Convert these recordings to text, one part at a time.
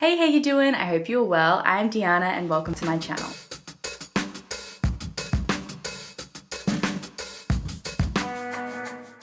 Hey, how you doing? I hope you're well. I'm Deanna and welcome to my channel.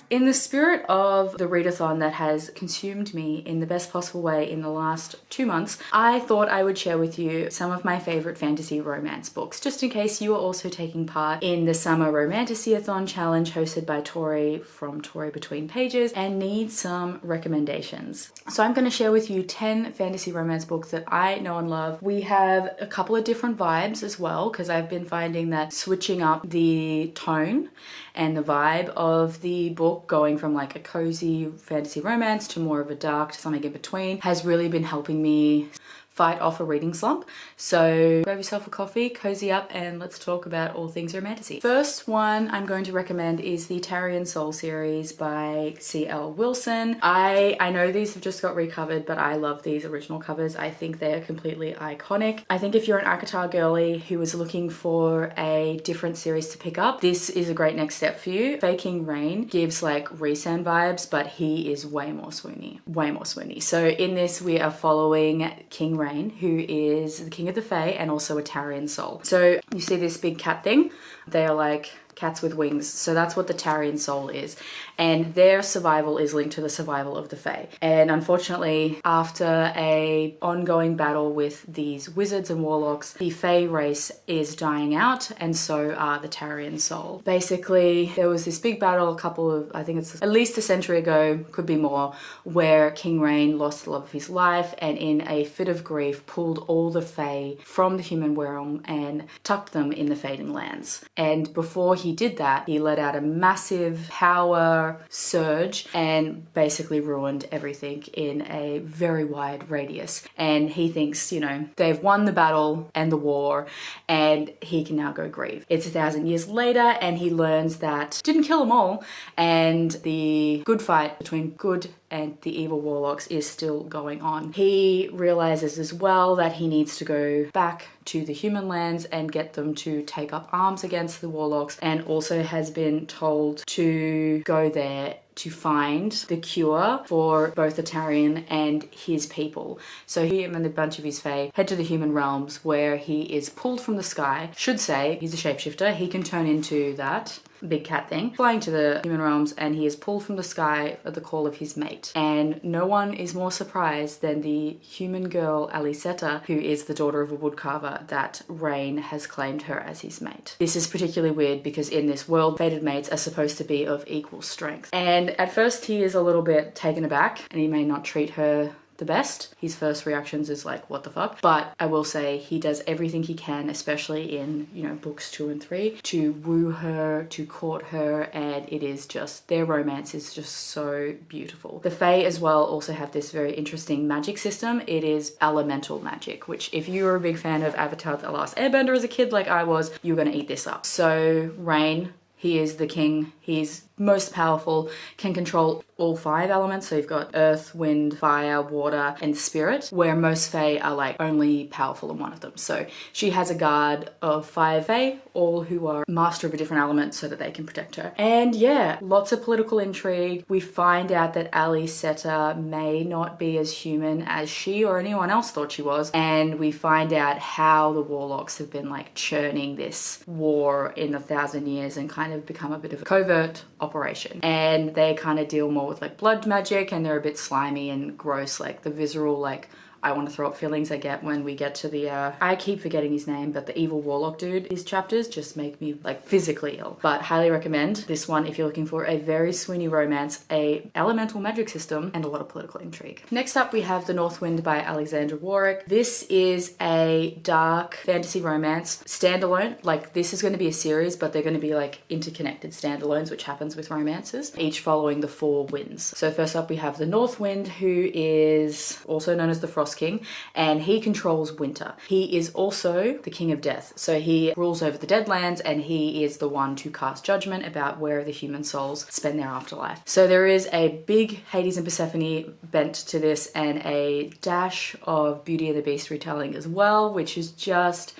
In the spirit of the readathon that has consumed me in the best possible way in the last 2 months, I thought I would share with you some of my favorite fantasy romance books, just in case you are also taking part in the summer romantasyathon challenge hosted by Tori from Tori Between Pages and need some recommendations. So I'm going to share with you 10 fantasy romance books that I know and love. We have a couple of different vibes as well, because I've been finding that switching up the tone and the vibe of the book, going from like a cozy fantasy romance to more of a dark to something in between, has really been helping me fight off a reading slump. So grab yourself a coffee, cozy up, and let's talk about all things romantasy. First one I'm going to recommend is the Tairen Soul series by C.L. Wilson. I know these have just got recovered, but I love these original covers. I think they are completely iconic. I think if you're an ACOTAR girly who is looking for a different series to pick up, this is a great next step for you. Fae Rain gives like Rhysand vibes, but he is way more swoony. So in this we are following King Rain, who is the king of the Fae and also a Tairen soul. So you see this big cat thing? They are like cats with wings. So that's what the Tairen soul is. And their survival is linked to the survival of the Fae. And unfortunately, after a ongoing battle with these wizards and warlocks, the Fae race is dying out, and so are the Tairen soul. Basically, there was this big battle I think it's at least a century ago, could be more, where King Rain lost the love of his life and in a fit of grief pulled all the Fae from the human realm and tucked them in the Faden lands. And before he did that, he let out a massive power surge and basically ruined everything in a very wide radius. And he thinks, you know, they've won the battle and the war and he can now go grieve. It's 1,000 years later and he learns that didn't kill them all, and the good fight between good and the evil warlocks is still going on. He realizes as well that he needs to go back to the human lands and get them to take up arms against the warlocks, and also has been told to go there to find the cure for both the Tairen and his people. So he and a bunch of his Fae head to the human realms, where he is pulled from the sky. Should say he's a shapeshifter. He can turn into that big cat thing, flying to the human realms, and he is pulled from the sky at the call of his mate. And no one is more surprised than the human girl Aliceta, who is the daughter of a woodcarver, that Rain has claimed her as his mate. This is particularly weird because in this world, fated mates are supposed to be of equal strength. And at first he is a little bit taken aback and he may not treat her the best. His first reactions is like, what the fuck? But I will say he does everything he can, especially in, you know, books 2 and 3, to woo her, to court her, and it is just, their romance is just so beautiful. The Fae as well also have this very interesting magic system. It is elemental magic, which if you were a big fan of Avatar: The Last Airbender as a kid like I was, you're gonna eat this up. So Rain, he is the king, he's most powerful, can control all 5 elements. So you've got earth, wind, fire, water, and spirit, where most Fae are like only powerful in one of them. So she has a guard of 5 Fae, all who are master of a different element so that they can protect her. And yeah, lots of political intrigue. We find out that Aliceta may not be as human as she or anyone else thought she was. And we find out how the warlocks have been like churning this war in 1,000 years and kind of become a bit of a covert operation. And they kind of deal more with like blood magic, and they're a bit slimy and gross, like the visceral, like I want to throw up feelings I get when we get to the, I keep forgetting his name, but the evil warlock dude. His chapters just make me like physically ill. But highly recommend this one if you're looking for a very swoony romance, a elemental magic system, and a lot of political intrigue. Next up we have The North Wind by Alexandra Warwick. This is a dark fantasy romance, standalone. Like this is going to be a series, but they're going to be like interconnected standalones, which happens with romances, each following the 4 winds. So first up we have the North Wind, who is also known as the Frost King, and he controls winter. He is also the King of Death, so he rules over the Deadlands, and he is the one to cast judgment about where the human souls spend their afterlife. So there is a big Hades and Persephone bent to this, and a dash of Beauty and the Beast retelling as well, which is just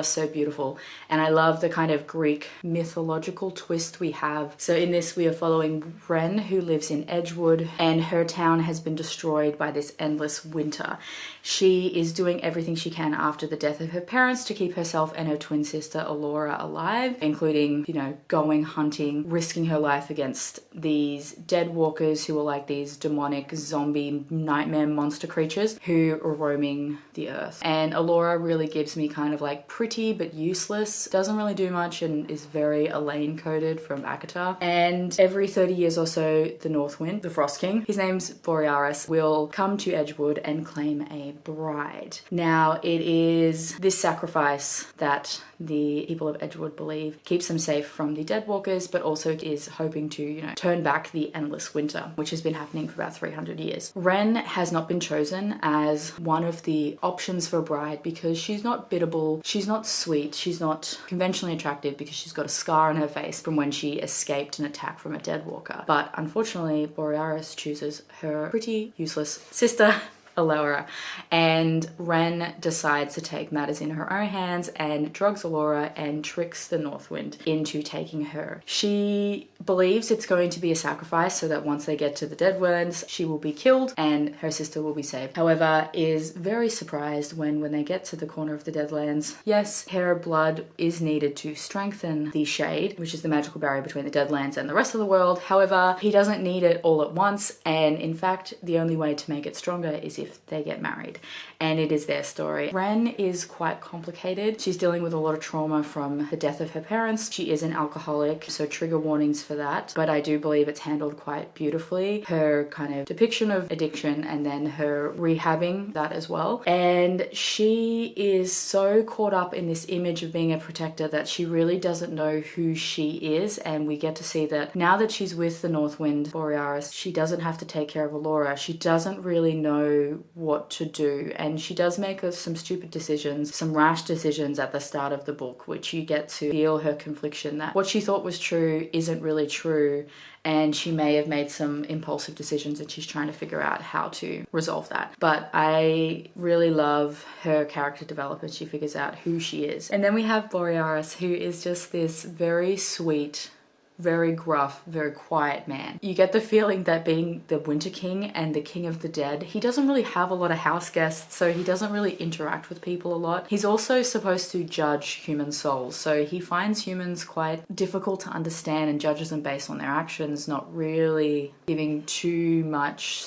so beautiful. And I love the kind of Greek mythological twist we have. So in this we are following Ren, who lives in Edgewood, and her town has been destroyed by this endless winter. She is doing everything she can after the death of her parents to keep herself and her twin sister Alora alive, including, you know, going hunting, risking her life against these dead walkers who are like these demonic zombie nightmare monster creatures who are roaming the earth. And Alora really gives me kind of like pretty but useless, doesn't really do much, and is very Elaine coded from ACOTAR. And every 30 years or so, the Northwind, the Frost King, his name's Borealis, will come to Edgewood and claim a bride. Now, it is this sacrifice that the people of Edgewood believe keeps them safe from the Deadwalkers, but also is hoping to, you know, turn back the endless winter, which has been happening for about 300 years. Ren has not been chosen as one of the options for a bride because she's not biddable, she's not sweet, she's not conventionally attractive because she's got a scar on her face from when she escaped an attack from a Deadwalker. But unfortunately, Borealis chooses her pretty useless sister, Alora, and Ren decides to take matters in her own hands and drugs Alora and tricks the Northwind into taking her. She believes it's going to be a sacrifice so that once they get to the Deadlands, she will be killed and her sister will be saved. However, is very surprised when they get to the corner of the Deadlands, yes, her blood is needed to strengthen the shade, which is the magical barrier between the Deadlands and the rest of the world. However, he doesn't need it all at once, and in fact, the only way to make it stronger is if they get married, and it is their story. Ren is quite complicated. She's dealing with a lot of trauma from the death of her parents. She is an alcoholic, so trigger warnings for that, but I do believe it's handled quite beautifully. Her kind of depiction of addiction and then her rehabbing that as well. And she is so caught up in this image of being a protector that she really doesn't know who she is, and we get to see that now that she's with the Northwind Borealis, she doesn't have to take care of Alora. She doesn't really know what to do, and she does make some stupid decisions, some rash decisions at the start of the book, which you get to feel her confliction that what she thought was true isn't really true, and she may have made some impulsive decisions and she's trying to figure out how to resolve that. But I really love her character development. She figures out who she is. And then we have Borealis, who is just this very sweet, very gruff, very quiet man. You get the feeling that being the Winter King and the King of the Dead, he doesn't really have a lot of house guests, so he doesn't really interact with people a lot. He's also supposed to judge human souls, so he finds humans quite difficult to understand and judges them based on their actions, not really giving too much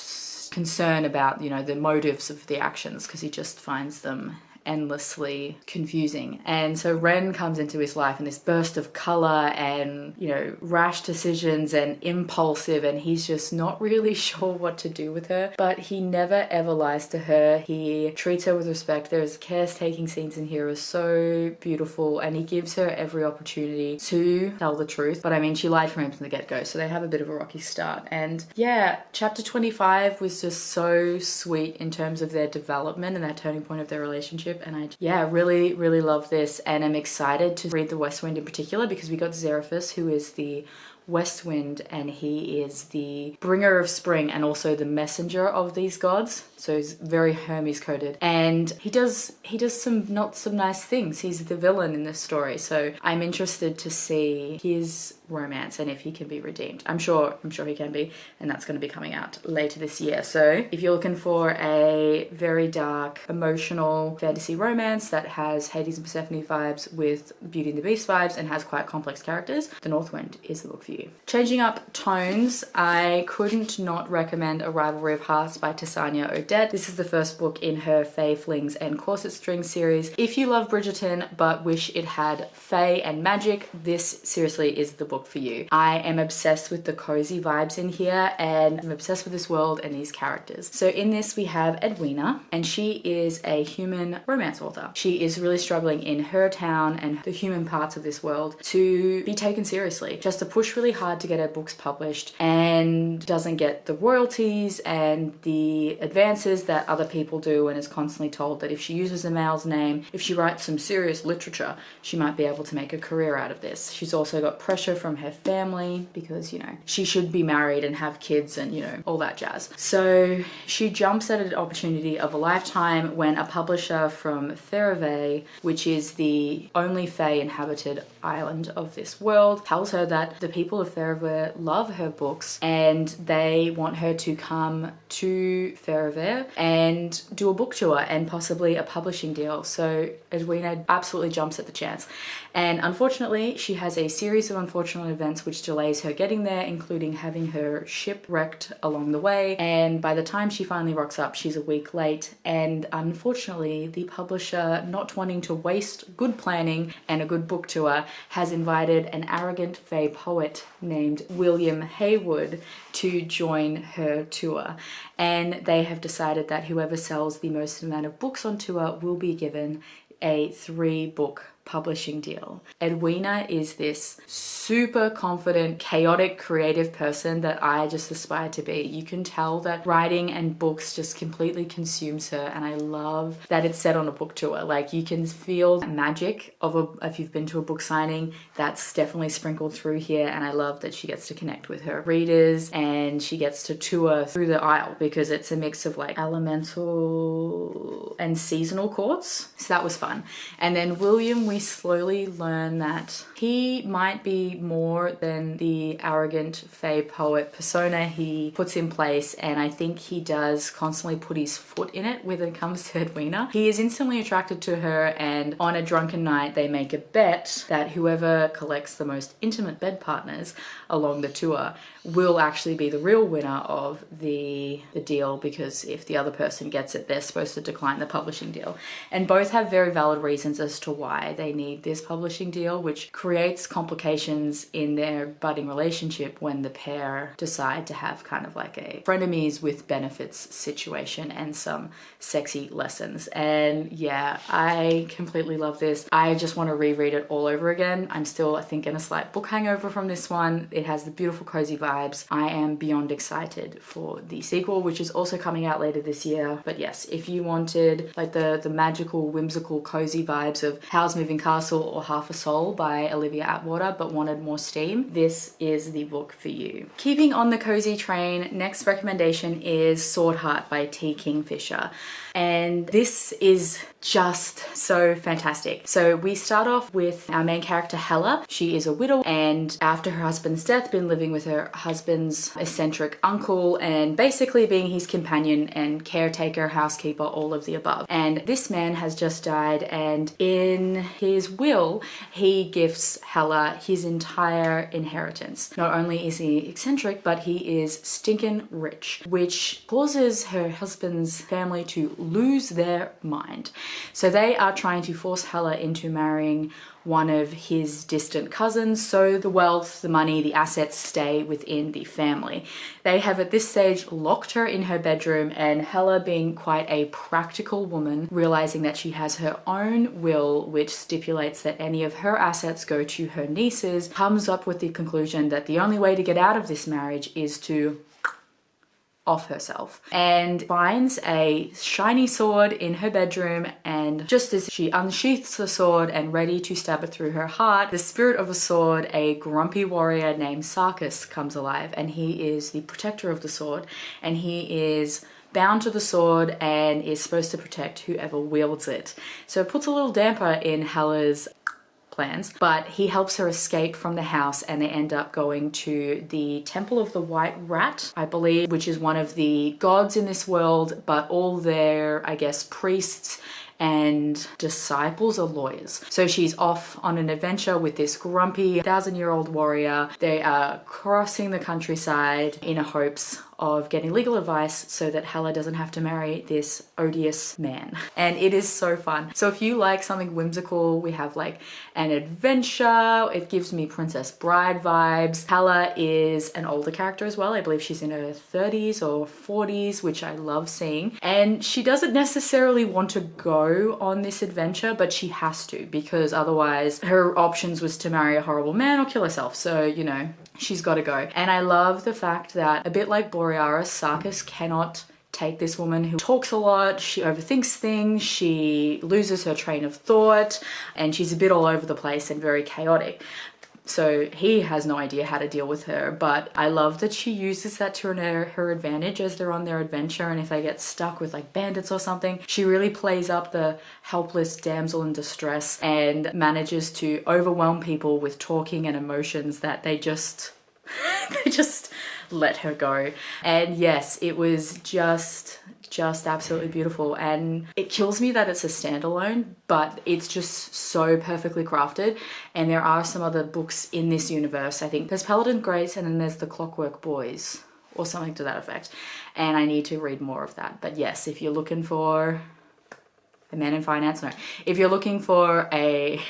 concern about, you know, the motives of the actions, because he just finds them endlessly confusing. And so Ren comes into his life in this burst of color and, you know, rash decisions and impulsive, and he's just not really sure what to do with her, but he never ever lies to her. He treats her with respect. There's caretaking scenes in here are so beautiful, and he gives her every opportunity to tell the truth. But I mean, she lied for him from the get-go, so they have a bit of a rocky start. And yeah, chapter 25 was just so sweet in terms of their development and that turning point of their relationship. And I, yeah, really, really love this, and I'm excited to read the West Wind in particular because we got Xeraphus, who is the West Wind, and he is the bringer of spring and also the messenger of these gods. So he's very Hermes coded, and he does some nice things. He's the villain in this story, so I'm interested to see his romance and if he can be redeemed. I'm sure he can be, and that's going to be coming out later this year. So if you're looking for a very dark, emotional fantasy romance that has Hades and Persephone vibes with Beauty and the Beast vibes and has quite complex characters, The Northwind is the book for you. Changing up tones, I couldn't not recommend A Rivalry of Hearts by Tessania Odette. This is the first book in her Fae Flings and Corset Strings series. If you love Bridgerton but wish it had Fae and magic, this seriously is the book for you. I am obsessed with the cozy vibes in here, and I'm obsessed with this world and these characters. So in this we have Edwina, and she is a human romance author. She is really struggling in her town and the human parts of this world to be taken seriously. Just to push really hard to get her books published, and doesn't get the royalties and the advances that other people do, and is constantly told that if she uses a male's name, if she writes some serious literature, she might be able to make a career out of this. She's also got pressure from from her family because, you know, she should be married and have kids and, you know, all that jazz. So she jumps at an opportunity of a lifetime when a publisher from Fae, which is the only Fae inhabited island of this world, tells her that the people of Fae love her books and they want her to come to Fae and do a book tour and possibly a publishing deal. So Edwina absolutely jumps at the chance. And unfortunately, she has a series of unfortunate events which delays her getting there, including having her ship wrecked along the way. And by the time she finally rocks up, she's a week late. And unfortunately, the publisher, not wanting to waste good planning and a good book tour, has invited an arrogant Fae poet named William Haywood to join her tour. And they have decided that whoever sells the most amount of books on tour will be given a 3-book publishing deal. Edwina is this super confident, chaotic, creative person that I just aspire to be. You can tell that writing and books just completely consumes her, and I love that it's set on a book tour. Like, you can feel the magic of if you've been to a book signing, that's definitely sprinkled through here, and I love that she gets to connect with her readers and she gets to tour through the aisle because it's a mix of like elemental and seasonal courts. So that was fun. And then William, we slowly learn that he might be more than the arrogant Fae poet persona he puts in place, and I think he does constantly put his foot in it when it comes to Edwina. He is instantly attracted to her, and on a drunken night they make a bet that whoever collects the most intimate bed partners along the tour will actually be the real winner of the deal, because if the other person gets it, they're supposed to decline the publishing deal. And both have very valid reasons as to why they need this publishing deal, which creates complications in their budding relationship when the pair decide to have kind of like a frenemies with benefits situation and some sexy lessons. And yeah, I completely love this. I just want to reread it all over again. I'm still, I think, in a slight book hangover from this one. It has the beautiful cozy vibes. I am beyond excited for the sequel, which is also coming out later this year. But yes, if you wanted like the magical, whimsical, cozy vibes of Howl's Moving Castle or Half a Soul by Olivia Atwater but wanted more steam, this is the book for you. Keeping on the cozy train, next recommendation is Swordheart by T. Kingfisher. And this is just so fantastic. So we start off with our main character Hella. She is a widow, and after her husband's death been living with her husband's eccentric uncle and basically being his companion and caretaker, housekeeper, all of the above. And this man has just died, and in his will he gifts Hella his entire inheritance. Not only is he eccentric, but he is stinking rich, which causes her husband's family to lose their mind. So they are trying to force Hella into marrying one of his distant cousins, so the wealth, the money, the assets stay within the family. They have at this stage locked her in her bedroom, and Hella, being quite a practical woman, realizing that she has her own will which stipulates that any of her assets go to her nieces, comes up with the conclusion that the only way to get out of this marriage is to off herself, and finds a shiny sword in her bedroom, and just as she unsheaths the sword and ready to stab it through her heart, the spirit of a sword, a grumpy warrior named Sarkis, comes alive, and he is the protector of the sword, and he is bound to the sword and is supposed to protect whoever wields it. So it puts a little damper in Hella's plans, but he helps her escape from the house, and they end up going to the Temple of the White Rat, I believe, which is one of the gods in this world, but all their, I guess, priests and disciples are lawyers. So she's off on an adventure with this grumpy 1,000-year-old warrior. They are crossing the countryside in hopes of getting legal advice so that Hella doesn't have to marry this odious man. And it is so fun. So if you like something whimsical, we have like an adventure. It gives me Princess Bride vibes. Hella is an older character as well. I believe she's in her 30s or 40s, which I love seeing. And she doesn't necessarily want to go on this adventure, but she has to, because otherwise her options was to marry a horrible man or kill herself. So, you know, she's got to go. And I love the fact that, a bit like Borealis, Sarkis cannot take this woman who talks a lot, she overthinks things, she loses her train of thought, and she's a bit all over the place and very chaotic. So he has no idea how to deal with her, but I love that she uses that to her advantage as they're on their adventure, and if they get stuck with like bandits or something, she really plays up the helpless damsel in distress and manages to overwhelm people with talking and emotions that they just they just let her go. And yes, it was just absolutely beautiful, and it kills me that it's a standalone, but it's just so perfectly crafted. And there are some other books in this universe. I think there's Paladin Grace and then there's the Clockwork Boys or something to that effect, and I need to read more of that. But yes, if you're looking for a man in finance, no, if you're looking for a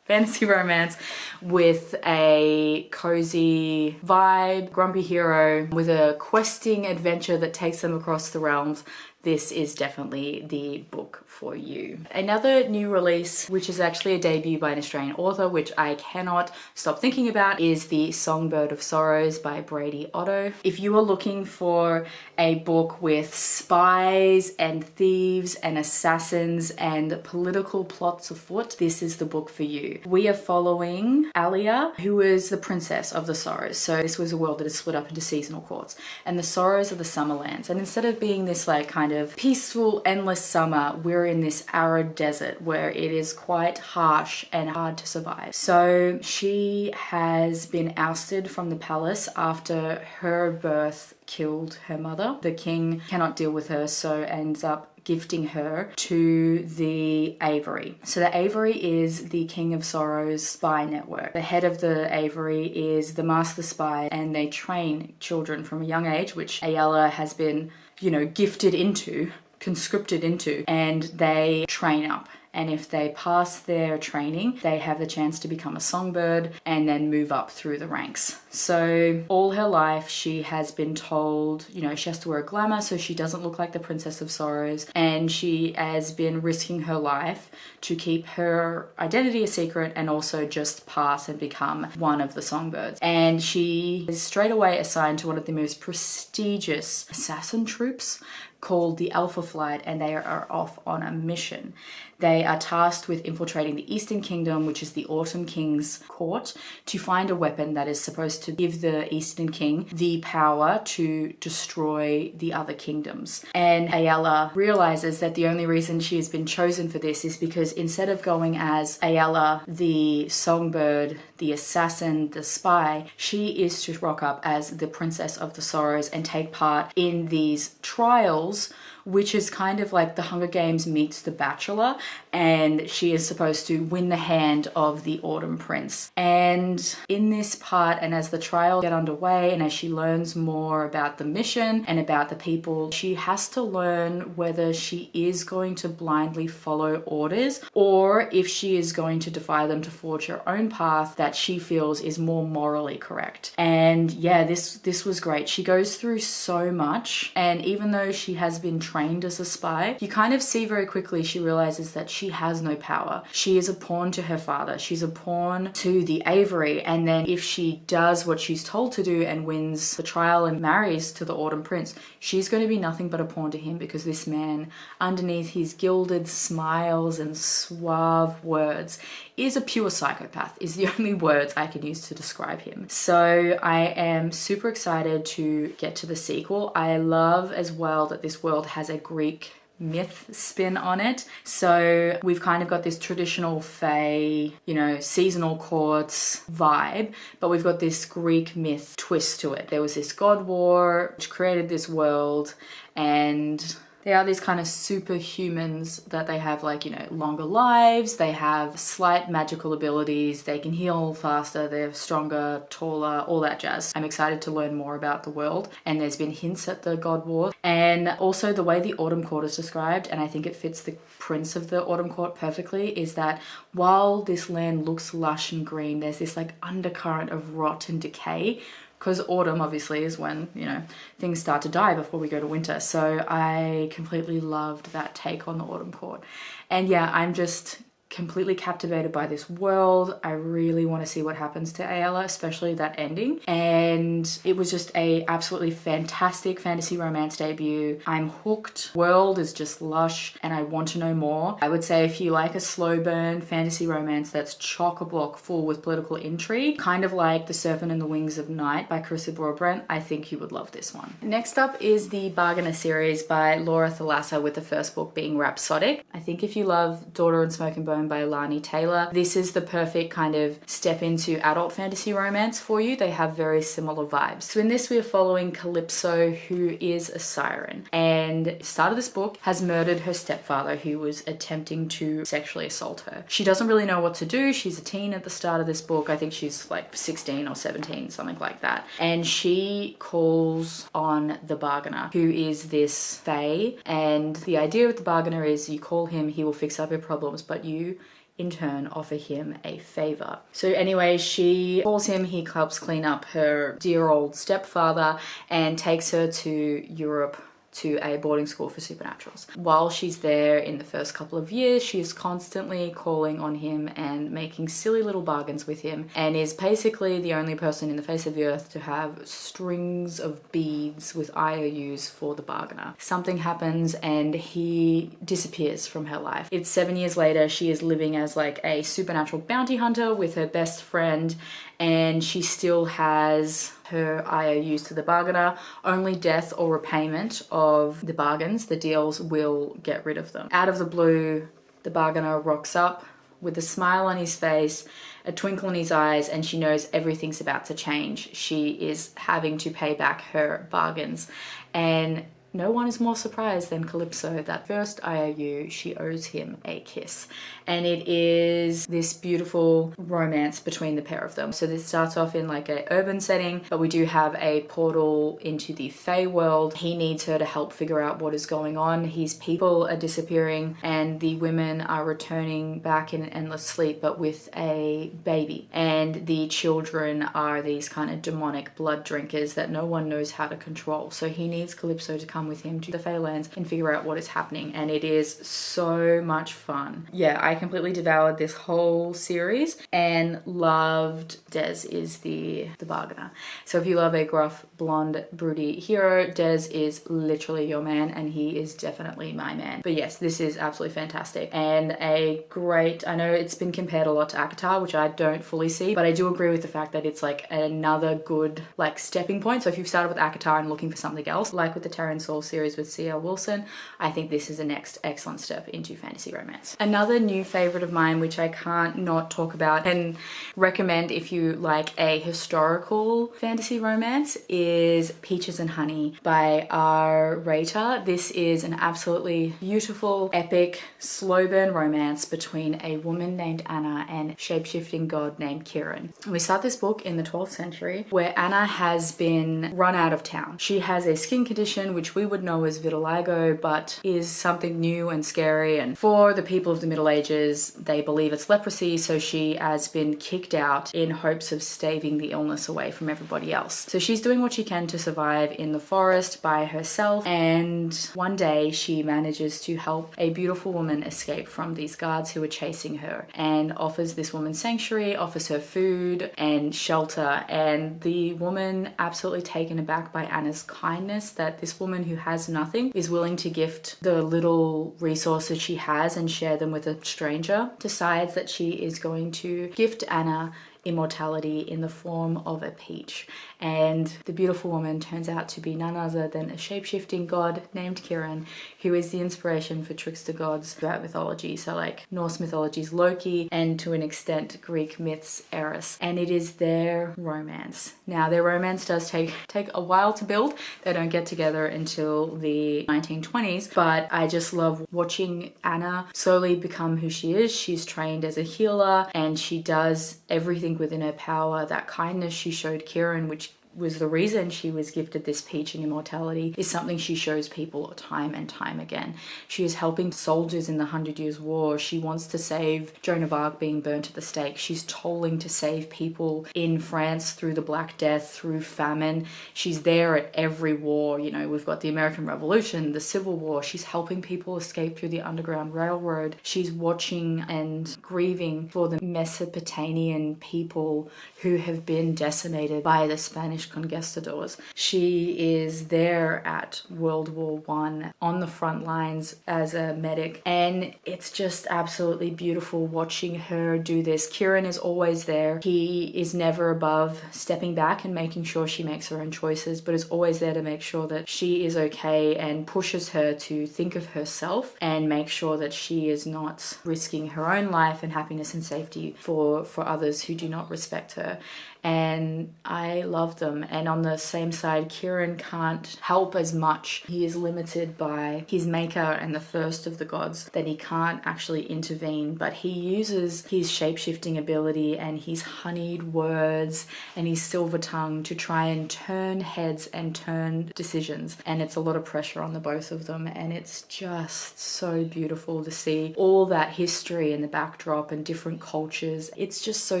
fantasy romance with a cozy vibe, grumpy hero with a questing adventure that takes them across the realms, this is definitely the book for you. Another new release, which is actually a debut by an Australian author, which I cannot stop thinking about, is the Songbird of Sorrows by Brady Otto. If you are looking for a book with spies and thieves and assassins and political plots afoot, this is the book for you. We are following Alia, who is the princess of the Sorrows. So this was a world that is split up into seasonal courts, and the Sorrows are the Summerlands. And instead of being this like kind of peaceful, endless summer, we're in this arid desert where it is quite harsh and hard to survive. So she has been ousted from the palace after her birth killed her mother. The king cannot deal with her, so ends up gifting her to the Aviary. So the Aviary is the King of Sorrows spy network. The head of the Aviary is the master spy, and they train children from a young age, which Ayala has been, you know, gifted into, conscripted into, and they train up. And if they pass their training, they have the chance to become a songbird and then move up through the ranks. So all her life, she has been told, you know, she has to wear glamour so she doesn't look like the Princess of Sorrows. And she has been risking her life to keep her identity a secret and also just pass and become one of the songbirds. And she is straight away assigned to one of the most prestigious assassin troops called the Alpha Flight, and they are off on a mission. They are tasked with infiltrating the Eastern Kingdom, which is the Autumn King's court, to find a weapon that is supposed to give the Eastern King the power to destroy the other kingdoms. And Ayala realizes that the only reason she has been chosen for this is because instead of going as Ayala, the songbird, the assassin, the spy, she is to rock up as the Princess of the Sorrows and take part in these trials, which is kind of like the Hunger Games meets The Bachelor, and she is supposed to win the hand of the Autumn Prince. And in this part, and as the trials get underway, and as she learns more about the mission and about the people, she has to learn whether she is going to blindly follow orders or if she is going to defy them to forge her own path that she feels is more morally correct. And yeah, this was great. She goes through so much, and even though she has been trained as a spy, you kind of see very quickly she realizes that she has no power. She is a pawn to her father. She's a pawn to the Aviary, and then if she does what she's told to do and wins the trial and marries to the Autumn Prince, she's going to be nothing but a pawn to him, because this man, underneath his gilded smiles and suave words, is a pure psychopath, is the only words I can use to describe him. So I am super excited to get to the sequel. I love as well that this world has a Greek myth spin on it. So we've kind of got this traditional Fae, you know, seasonal courts vibe, but we've got this Greek myth twist to it. There was this god war which created this world, and they are these kind of superhumans that they have, like, you know, longer lives, they have slight magical abilities, they can heal faster, they're stronger, taller, all that jazz. I'm excited to learn more about the world, and there's been hints at the God War. And also the way the Autumn Court is described, and I think it fits the prince of the Autumn Court perfectly, is that while this land looks lush and green, there's this like undercurrent of rot and decay, because autumn obviously is when, you know, things start to die before we go to winter. So I completely loved that take on the Autumn Court. And yeah, I'm just completely captivated by this world. I really want to see what happens to Ayala, especially that ending. And it was just a absolutely fantastic fantasy romance debut. I'm hooked. World is just lush and I want to know more. I would say if you like a slow burn fantasy romance that's chock-a-block full with political intrigue, kind of like The Serpent and the Wings of Night by Carissa Broadbent, I think you would love this one. Next up is the Bargainer series by Laura Thalassa, with the first book being Rhapsodic. I think if you love Daughter and Smoke and Bone by Lani Taylor, this is the perfect kind of step into adult fantasy romance for you. They have very similar vibes. So in this we are following Calypso, who is a siren, and at the start of this book has murdered her stepfather who was attempting to sexually assault her. She doesn't really know what to do. She's a teen at the start of this book. I think she's like 16 or 17, something like that. And she calls on the Bargainer, who is this Fae. And the idea with the Bargainer is you call him, he will fix up your problems, but you in turn offer him a favor. So anyway, she calls him, he helps clean up her dear old stepfather and takes her to Europe to a boarding school for supernaturals. While she's there in the first couple of years, she is constantly calling on him and making silly little bargains with him, and is basically the only person in the face of the earth to have strings of beads with IOUs for the Bargainer. Something happens and he disappears from her life. It's 7 years later. She is living as like a supernatural bounty hunter with her best friend, and she still has her IOUs to the Bargainer. Only death or repayment of the bargains, the deals, will get rid of them. Out of the blue, the Bargainer rocks up with a smile on his face, a twinkle in his eyes, and she knows everything's about to change. She is having to pay back her bargains, and no one is more surprised than Calypso. That first IOU, she owes him a kiss. And it is this beautiful romance between the pair of them. So this starts off in like an urban setting, but we do have a portal into the Fae world. He needs her to help figure out what is going on. His people are disappearing and the women are returning back in an endless sleep, but with a baby. And the children are these kind of demonic blood drinkers that no one knows how to control. So he needs Calypso to come with him to the Faelands and figure out what is happening, and it is so much fun. Yeah, I completely devoured this whole series and loved Des is the Bargainer. So if you love a gruff, blonde, broody hero, Des is literally your man, and he is definitely my man. But yes, this is absolutely fantastic and a great, I know it's been compared a lot to ACOTAR, which I don't fully see, but I do agree with the fact that it's like another good like stepping point. So if you've started with ACOTAR and looking for something else, like with the Tairen series with C.L. Wilson, I think this is the next excellent step into fantasy romance. Another new favorite of mine, which I can't not talk about and recommend if you like a historical fantasy romance, is Peaches and Honey by R. Rater. This is an absolutely beautiful, epic, slow burn romance between a woman named Anna and a shape-shifting god named Kieran. We start this book in the 12th century where Anna has been run out of town. She has a skin condition which we would know as vitiligo, but is something new and scary, and for the people of the Middle Ages they believe it's leprosy, so she has been kicked out in hopes of staving the illness away from everybody else. So she's doing what she can to survive in the forest by herself, and one day she manages to help a beautiful woman escape from these guards who are chasing her, and offers this woman sanctuary, offers her food and shelter, and the woman, absolutely taken aback by Anna's kindness, that this woman who has nothing is willing to gift the little resources she has and share them with a stranger, decides that she is going to gift Anna immortality in the form of a peach. And the beautiful woman turns out to be none other than a shape-shifting god named Kieran, who is the inspiration for trickster gods throughout mythology. So like Norse mythology's Loki, and to an extent Greek myth's Eris. And it is their romance. Now their romance does take a while to build. They don't get together until the 1920s, but I just love watching Anna slowly become who she is. She's trained as a healer and she does everything within her power. That kindness she showed Kieran, which was the reason she was gifted this peach and immortality, is something she shows people time and time again. She is helping soldiers in the 100 Years' War. She wants to save Joan of Arc being burnt at the stake. She's tolling to save people in France through the Black Death, through famine. She's there at every war. You know, we've got the American Revolution, the Civil War. She's helping people escape through the Underground Railroad. She's watching and grieving for the Mesopotamian people who have been decimated by the Spanish conquistadors. She is there at World War I on the front lines as a medic, and it's just absolutely beautiful watching her do this. Kieran is always there. He is never above stepping back and making sure she makes her own choices, but is always there to make sure that she is okay and pushes her to think of herself and make sure that she is not risking her own life and happiness and safety for others who do not respect her. And I love them. And on the same side, Kieran can't help as much. He is limited by his maker and the first of the gods, that he can't actually intervene, but he uses his shape-shifting ability and his honeyed words and his silver tongue to try and turn heads and turn decisions. And it's a lot of pressure on the both of them, and it's just so beautiful to see all that history in the backdrop and different cultures. It's just so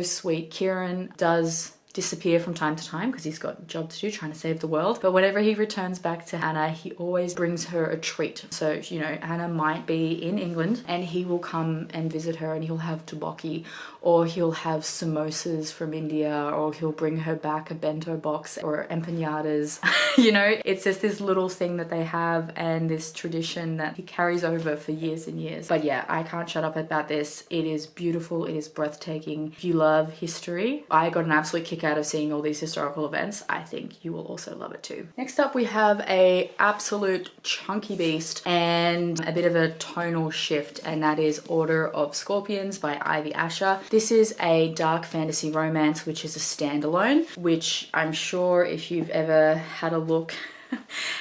sweet. Kieran does disappear from time to time because he's got a job to do trying to save the world, but whenever he returns back to Hannah, he always brings her a treat. So, you know, Hannah might be in England and he will come and visit her and he'll have tteokbokki, or he'll have samosas from India, or he'll bring her back a bento box or empanadas. You know, it's just this little thing that they have and this tradition that he carries over for years and years. But yeah, I can't shut up about this. It is beautiful. It is breathtaking. If you love history, I got an absolute kick out of seeing all these historical events. I think you will also love it too. Next up, we have a absolute chunky beast and a bit of a tonal shift, and that is Order of Scorpions by Ivy Asher. This is a dark fantasy romance, which is a standalone, which I'm sure if you've ever had a look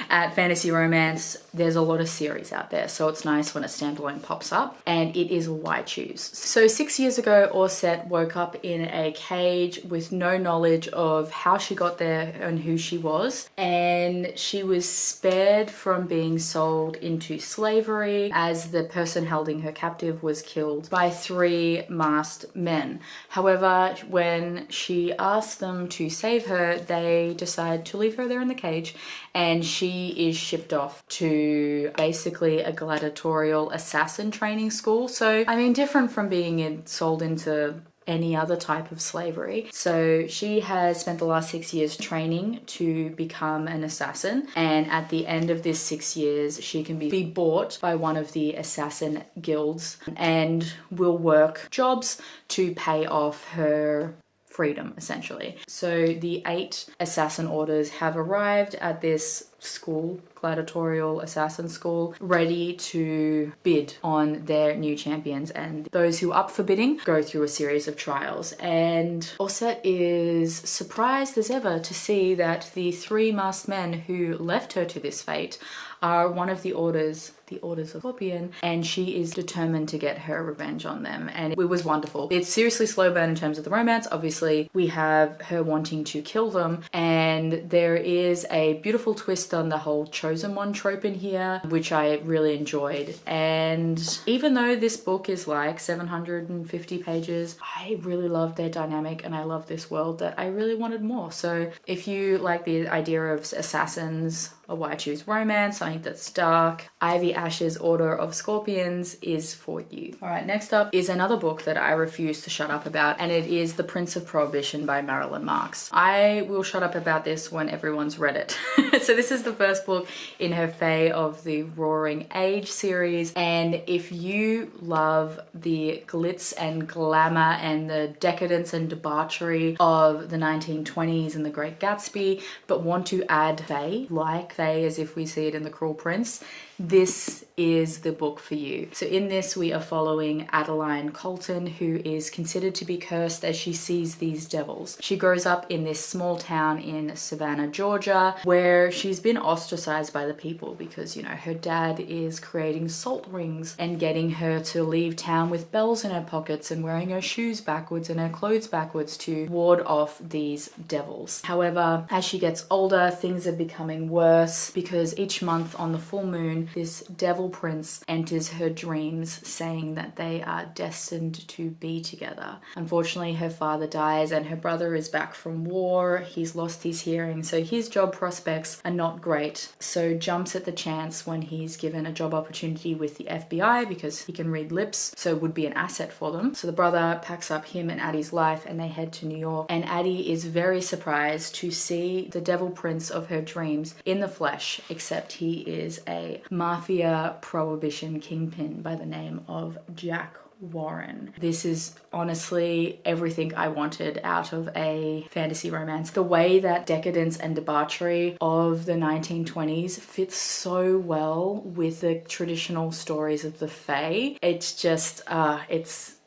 at fantasy romance, there's a lot of series out there, so it's nice when a standalone pops up, and it is why choose. So 6 years ago, Orset woke up in a cage with no knowledge of how she got there and who she was, and she was spared from being sold into slavery as the person holding her captive was killed by 3 masked men. However, when she asked them to save her, they decide to leave her there in the cage, and she is shipped off to basically a gladiatorial assassin training school. So, I mean, different from being sold into any other type of slavery. So she has spent the last 6 years training to become an assassin, and at the end of this 6 years she can be bought by one of the assassin guilds and will work jobs to pay off her freedom, essentially. So the 8 assassin orders have arrived at this school, gladiatorial assassin school, ready to bid on their new champions, and those who are up for bidding go through a series of trials. And Orset is surprised as ever to see that the 3 masked men who left her to this fate are one of the orders of Scorpion, and she is determined to get her revenge on them, and it was wonderful. It's seriously slow burn in terms of the romance. Obviously, we have her wanting to kill them, and there is a beautiful twist on the whole chosen one trope in here, which I really enjoyed. And even though this book is like 750 pages, I really loved their dynamic, and I love this world that I really wanted more. So if you like the idea of assassins, a why choose romance, something that's dark, Ivy Asher's Order of Scorpions is for you. All right, next up is another book that I refuse to shut up about, and it is The Prince of Prohibition by Marilyn Marks. I will shut up about this when everyone's read it. So this is the first book in her Fae of the Roaring Age series, and if you love the glitz and glamour and the decadence and debauchery of the 1920s and the Great Gatsby, but want to add Fae, like Fae as if we see it in The Cruel Prince, this is the book for you. So in this we are following Adeline Colton, who is considered to be cursed as she sees these devils. She grows up in this small town in Savannah, Georgia, where she's been ostracized by the people because, you know, her dad is creating salt rings and getting her to leave town with bells in her pockets and wearing her shoes backwards and her clothes backwards to ward off these devils. However, as she gets older, things are becoming worse because each month on the full moon, this devil prince enters her dreams saying that they are destined to be together. Unfortunately, her father dies and her brother is back from war. He's lost his hearing, so his job prospects are not great. So jumps at the chance when he's given a job opportunity with the FBI because he can read lips, so would be an asset for them. So the brother packs up him and Addie's life and they head to New York, and Addie is very surprised to see the devil prince of her dreams in the flesh, except he is a mafia prohibition kingpin by the name of Jack Warren. This is honestly everything I wanted out of a fantasy romance. The way that decadence and debauchery of the 1920s fits so well with the traditional stories of the Fae. It's just,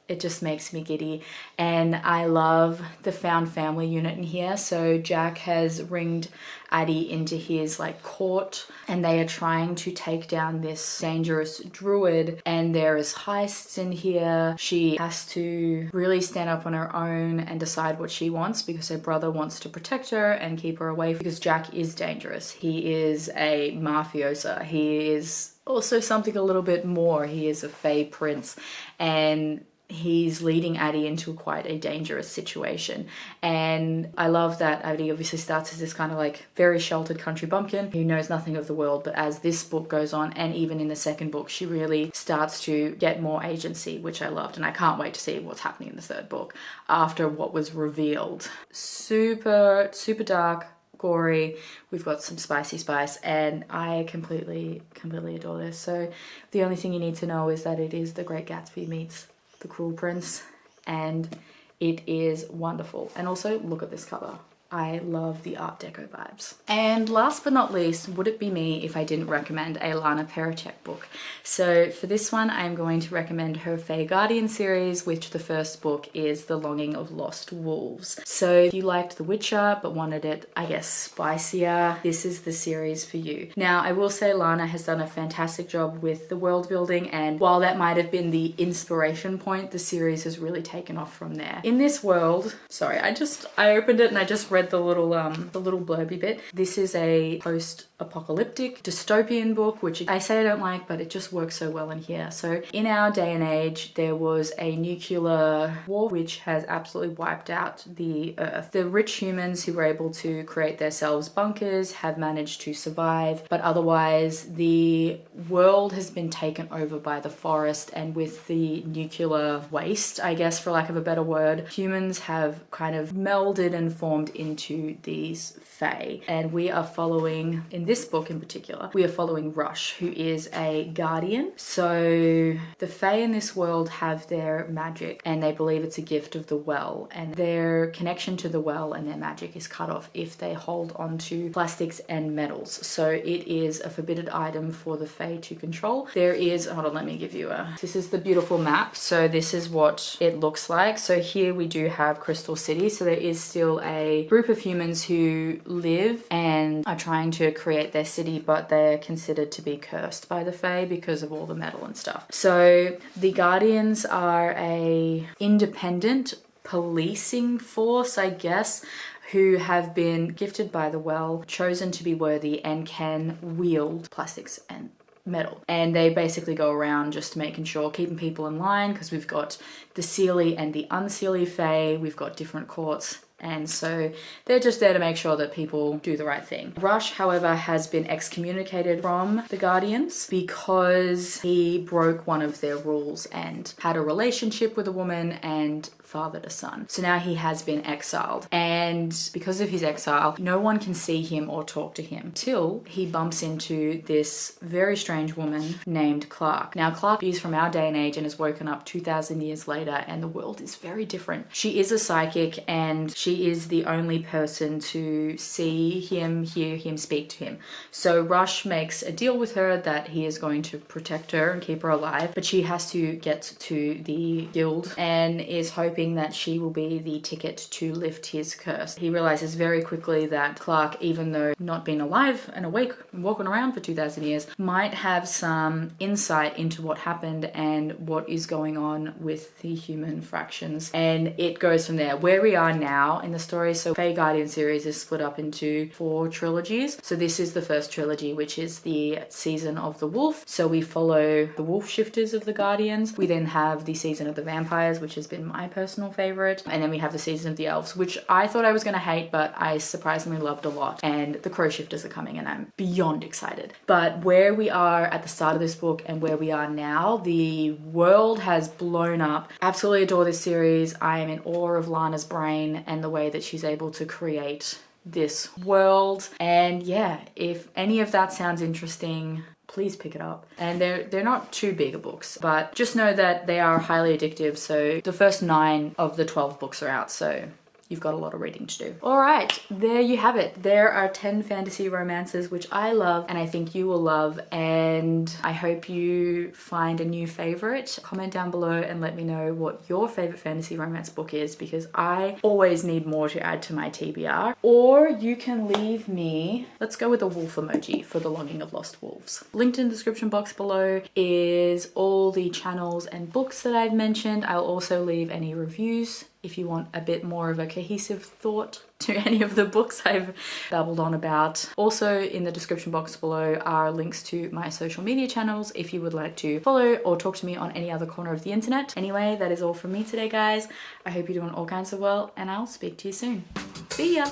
it just makes me giddy. And I love the found family unit in here. So Jack has ringed Addie into his like court and they are trying to take down this dangerous druid, and there is heists in here. She has to really stand up on her own and decide what she wants because her brother wants to protect her and keep her away because Jack is dangerous. He is a mafiosa. He is also something a little bit more. He is a Fae prince, and he's leading Addie into quite a dangerous situation. And I love that Addie obviously starts as this kind of like very sheltered country bumpkin who knows nothing of the world, but as this book goes on, and even in the second book, she really starts to get more agency, which I loved, and I can't wait to see what's happening in the third book after what was revealed. Super dark, gory. We've got some spicy spice, and I completely adore this. So the only thing you need to know is that it is The Great Gatsby meets The Cruel Prince, and it is wonderful. And also look at this cover. I love the Art Deco vibes. And last but not least, would it be me if I didn't recommend a Lana Pericek book? So for this one, I'm going to recommend her Fae Guardians series, which the first book is The Longing of Lost Wolves. So if you liked The Witcher but wanted it, I guess, spicier, this is the series for you. Now, I will say Lana has done a fantastic job with the world building, and while that might have been the inspiration point, the series has really taken off from there. In this world, sorry, I opened it and I just read the little blurby bit. This is a post-apocalyptic dystopian book, which I say I don't like, but it just works so well in here. So in our day and age, there was a nuclear war which has absolutely wiped out the earth. The rich humans who were able to create themselves bunkers have managed to survive, but otherwise the world has been taken over by the forest, and with the nuclear waste, I guess for lack of a better word, humans have kind of melded and formed into these Fae. And we are following, in this book in particular, we are following Rush, who is a guardian. So the Fae in this world have their magic, and they believe it's a gift of the well, and their connection to the well and their magic is cut off if they hold onto plastics and metals. So it is a forbidden item for the Fae to control. There is, hold on, let me give you this is the beautiful map. So this is what it looks like. So here we do have Crystal City. So there is still a group of humans who live and are trying to create their city, but they're considered to be cursed by the Fae because of all the metal and stuff. So the Guardians are a independent policing force, I guess, who have been gifted by the well, chosen to be worthy, and can wield plastics and metal. And they basically go around just making sure, keeping people in line, because we've got the Seelie and the Unseelie Fae, we've got different courts, and so they're just there to make sure that people do the right thing. Rush, however, has been excommunicated from the Guardians because he broke one of their rules and had a relationship with a woman and fathered a son. So now he has been exiled, and because of his exile, no one can see him or talk to him till he bumps into this very strange woman named Clark. Now Clark is from our day and age and has woken up 2,000 years later, and the world is very different. She is a psychic, and she is the only person to see him, hear him, speak to him. So Rush makes a deal with her that he is going to protect her and keep her alive, but she has to get to the guild and is hoping that she will be the ticket to lift his curse. He realizes very quickly that Clark, even though not been alive and awake and walking around for 2,000 years, might have some insight into what happened and what is going on with the human fractions. And it goes from there. Where we are now in the story, so Fae Guardian series is split up into 4 trilogies. So this is the first trilogy, which is the season of the wolf. So we follow the wolf shifters of the Guardians. We then have the season of the vampires, which has been my personal favorite. And then we have the season of the elves, which I thought I was going to hate, but I surprisingly loved a lot. And the crow shifters are coming and I'm beyond excited. But where we are at the start of this book and where we are now, the world has blown up. Absolutely adore this series. I am in awe of Lana's brain and the way that she's able to create this world. And yeah, if any of that sounds interesting, please pick it up. And they're not too big of books, but just know that they are highly addictive. So the first 9 of the 12 books are out, so you've got a lot of reading to do. All right, there you have it. There are 10 fantasy romances, which I love and I think you will love. And I hope you find a new favorite. Comment down below and let me know what your favorite fantasy romance book is, because I always need more to add to my TBR. Or you can leave me, let's go with a wolf emoji for the Longing of Lost Wolves. Linked in the description box below is all the channels and books that I've mentioned. I'll also leave any reviews if you want a bit more of a cohesive thought to any of the books I've babbled on about. Also in the description box below are links to my social media channels if you would like to follow or talk to me on any other corner of the internet. Anyway, that is all from me today, guys. I hope you're doing all kinds of well and I'll speak to you soon. See ya!